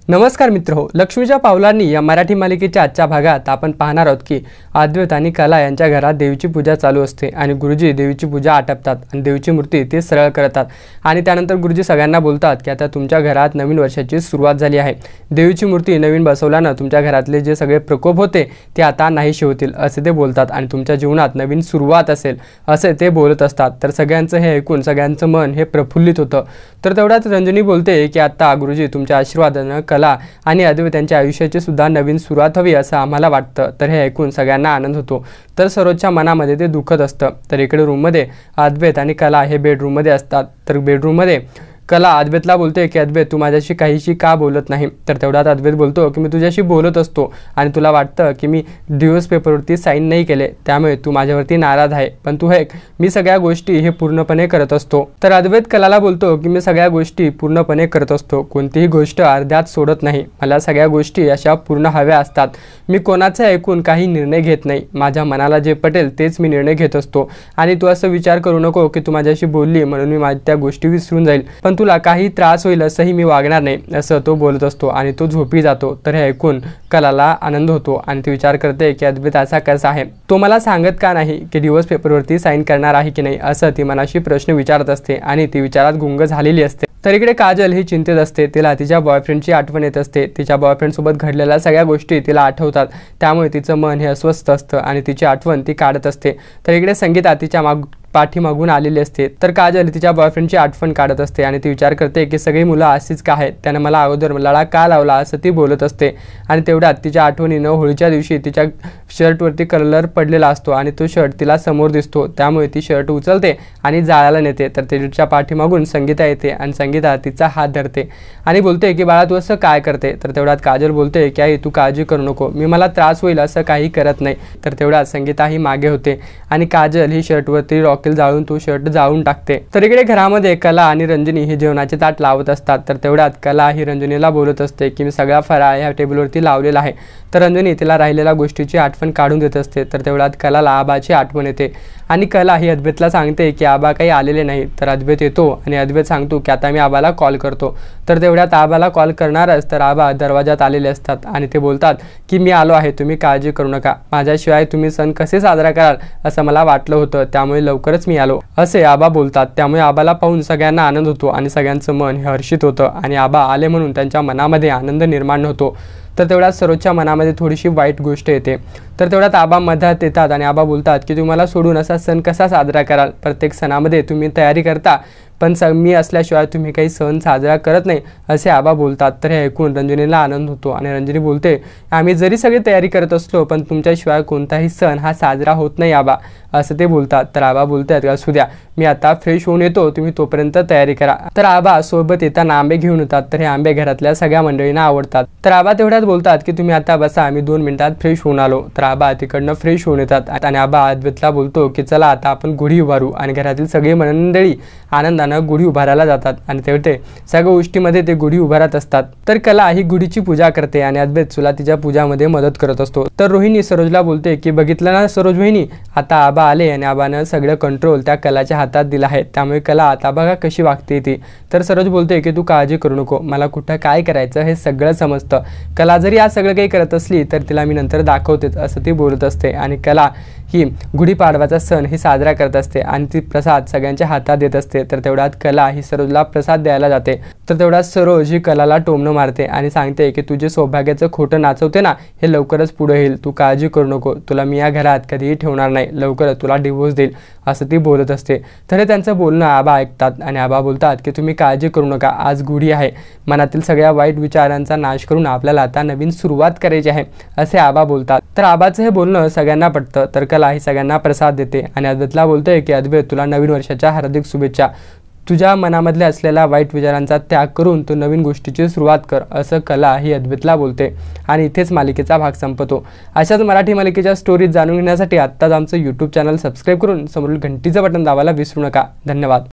नमस्कार मित्रहो, लक्ष्मीच्या पावलांनी या मराठी मालिकेच्या आजच्या भागात आपण पाहणार आहोत की अद्वैत आणि कला यांच्या घरात देवीची पूजा चालू असते आणि गुरुजी देवीची पूजा आटपतात आणि देवीची मूर्ती ते सरळ करतात आणि त्यानंतर गुरुजी सगळ्यांना बोलतात की आता तुमच्या घरात नवीन वर्षाची सुरुवात झाली आहे। देवीची मूर्ती नवीन बसवल्याने तुमच्या घरातले जे सगळे प्रकोप होते ते आता नाहीसे होतील असे ते बोलतात आणि तुमच्या जीवनात नवीन सुरुवात असेल असे ते बोलत असतात। तर सगळ्यांचं हे ऐकून सगळ्यांचं मन हे प्रफुल्लित होतं। तर तेवढ्यात रंजनी बोलते की आता गुरुजी तुमच्या आशीर्वादाने कला आणि अद्वैत यांच्या आयुष्याची सुद्धा नवीन सुरुवात हवी असं आम्हाला वाटतं। तर हे ऐकून सगळ्यांना आनंद होतो। तर सरोजच्या मनामध्ये ते दुखत असतं। तर इकडे रूममध्ये अद्वैत आणि कला हे बेडरूममध्ये असतात। तर बेडरूममध्ये कला अद्वैतला बोलते की अद्वैत तू माझ्याशी काहीशी का बोलत नाही। तर तेवढ्यात अद्वैत बोलतो की मी तुझ्याशी बोलत असतो आणि तुला वाटतं की मी डिवोर्स पेपरवरती साईन नाही केले त्यामुळे तू माझ्यावरती नाराज आहे, पण तू हे मी सगळ्या गोष्टी हे पूर्णपणे करत असतो। तर अद्वैत कलाला बोलतो की मी सगळ्या गोष्टी पूर्णपणे करत असतो, कोणतीही गोष्ट अर्ध्यात सोडत नाही। मला सगळ्या गोष्टी अशा पूर्ण हव्या असतात। मी कोणाचं ऐकून काही निर्णय घेत नाही, माझ्या मनाला जे पटेल तेच मी निर्णय घेत असतो आणि तू असं विचार करू नको की तू माझ्याशी बोलली म्हणून मी माझ्या त्या गोष्टी विसरून जाईल, पण तुला काही त्रास होईल असंही मी वागणार नाही असं तो बोलत असतो आणि तो झोपी जातो। तर हे ऐकून कलाला आनंद होतो आणि ती विचार करते की अद्वैत असा कसा आहे, तो मला सांगत का नाही की डिवोर्स पेपरवरती साईन करणार आहे की नाही असं ती मनाशी प्रश्न विचारत असते आणि ती विचारात गुंग झालेली असते। तर इकडे काजल ही चिंतेत असते, तिला तिच्या बॉयफ्रेंडची आठवण येत असते। तिच्या बॉयफ्रेंडसोबत घडलेल्या सगळ्या गोष्टी तिला आठवतात, त्यामुळे तिचं मन हे अस्वस्थ असतं आणि तिची आठवण ती काढत असते। तर इकडे संगीता तिच्या पाठीमागून आलेली असते। तर काजल तिच्या बॉयफ्रेंडची आठवण काढत असते आणि ती विचार करते की सगळी मुलं अशीच का आहेत, त्याने मला अगोदर लळा का लावला असं ती बोलत असते। आणि तेवढ्यात तिच्या आठवणीनं होळीच्या दिवशी तिच्या शर्टवरती कलर पडलेला असतो आणि तो शर्ट तिला समोर दिसतो, त्यामुळे ती शर्ट उचलते आणि जाळायला नेते। तर तिच्या पाठीमागून संगीता येते आणि संगीता तिचा हात धरते आणि बोलते की बाळा तू असं काय करते। तर तेवढ्यात काजल बोलते की आई तू काळजी करू नको, मी मला त्रास होईल असं काही करत नाही। तर तेवढ्यात संगीता ही मागे होते आणि काजल ही शर्टवरती रॉकेल जाळून तो शर्ट जाळून टाकते। तर इकडे घरामध्ये कला आणि रंजनी हे जेवणाचे ताट लावत असतात। तर तेवढ्यात कला ही रंजनीला बोलत असते की मी सगळा फराळ ह्या टेबलवरती लावलेला आहे। तर रंजनी तिला राहिलेल्या गोष्टीची आठवण काढून देत असते। तर तेवढ्यात कलाला आबाची आठवण येते आणि कला ही अद्वैतला सांगते की आबा काही आलेले नाही। तर अद्वैत येतो आणि अद्वैत सांगतो की आता मी आबाला कॉल करतो। तर तेवढ्यात आबाला कॉल करणारच तर आबा दरवाजात आलेले असतात आणि ते बोलतात की मी आलो आहे, तुम्ही काळजी करू नका, माझ्याशिवाय तुम्ही सण कसे साजरा कराल असं मला वाटलं होतं, त्यामुळे लवकरच मी आलो असे आबा बोलतात। त्यामुळे आबाला पाहून सगळ्यांना आनंद होतो आणि सगळ्यांचं मन हे हर्षित होतं आणि आबा आले म्हणून त्यांच्या मनामध्ये आनंद निर्माण होतो। तर तेवढ्यात सरोजच्या मनामध्ये थोडीशी वाईट गोष्ट येते। तर तेवढ्यात आबा मध्यात येतात आणि आबा बोलतात की तुम्हाला सोडून असा सण कसा साजरा कराल, प्रत्येक सणामध्ये तुम्ही तयारी करता पण मी असल्याशिवाय तुम्ही काही सण साजरा करत नाही असे आबा बोलतात। तर हे ऐकून रंजनीला आनंद होतो आणि रंजनी बोलते आम्ही जरी सगळी तयारी करत असलो पण तुमच्याशिवाय कोणताही सण हा साजरा होत नाही आबा असं ते बोलतात। तर आबा बोलतात असू द्या, मी आता फ्रेश होऊन येतो, तुम्ही तोपर्यंत तयारी करा। तर आबा सोबत येताना आंबे घेऊन येतात। तर हे आंबे घरातल्या सगळ्या मंडळींना आवडतात। तर आबा तेवढ्यात बोलतात की तुम्ही आता बसा, आम्ही 2 मिनिटात फ्रेश होऊन आलो। तर आबा तिकडनं फ्रेश होऊन येतात आणि आबा अद्वैतला बोलतो की चला आता आपण गुढी उभारू आणि घरातील सगळी मंडळी आनंदानं गुढी उभारायला जातात आणि तेवढे सगळ्या गोष्टीमध्ये ते गुढी उभारत असतात। तर कला ही गुढीची पूजा करते आणि अद्वैत तुला तिच्या पूजामध्ये मदत करत असतो। तर रोहिणी सरोजला बोलते की बघितलं ना सरोज वहिनी, आता आबा आले आणि आबानं सगळं कंट्रोल त्या कलाच्या हातात दिला आहे, त्यामुळे कला आता बघा कशी वागते ती। तर सरोज बोलते की तू काळजी करू नको, मला कुठं काय करायचं हे सगळं समजतं, कला जरी आज सगळं काही करत असली तर तिला मी नंतर दाखवतेच असं ती बोलत असते। आणि कला ही गुढीपाडवाचा सण ही साजरा करत असते आणि ती प्रसाद सगळ्यांच्या हातात देत असते। तर तेवढ्यात कला ही सरोजला प्रसाद द्यायला जाते। तर तेवढ्यात सरोज ही कलाला टोमणं मारते आणि सांगते की तुझे सौभाग्याचं खोटं नाचवते ना हे लवकरच पुढे येईल, तू काळजी करू नको, तुला मी या घरात कधीही ठेवणार नाही, लवकरच तुला डिवोर्स देईल असं ती बोलत असते। तर हे त्यांचं बोलणं आबा ऐकतात आणि आबा बोलतात की तुम्ही काळजी करू नका, आज गुढी आहे, मनातील सगळ्या वाईट विचारांचा नाश करून आपल्याला आता नवीन सुरुवात करायची आहे असे आबा बोलतात। तर आबाचं हे बोलणं सगळ्यांना पटतं। तर कला ही सगळ्यांना प्रसाद देते आणि अद्वैतला बोलते की अद्वैत तुला नवीन वर्षाच्या हार्दिक शुभेच्छा, तुझ्या मनामधल्या असलेल्या वाईट विचारांचा त्याग करून तू नवीन गोष्टीची सुरुवात कर असं कला ही अद्वैतला बोलते आणि इथेच मालिकेचा भाग संपतो। अशाच मराठी मालिकेच्या स्टोरीज जाणून घेण्यासाठी आत्ताच आमचं यूट्यूब चॅनल सबस्क्राईब करून समोरील घंटीचं बटन दाबायला विसरू नका। धन्यवाद।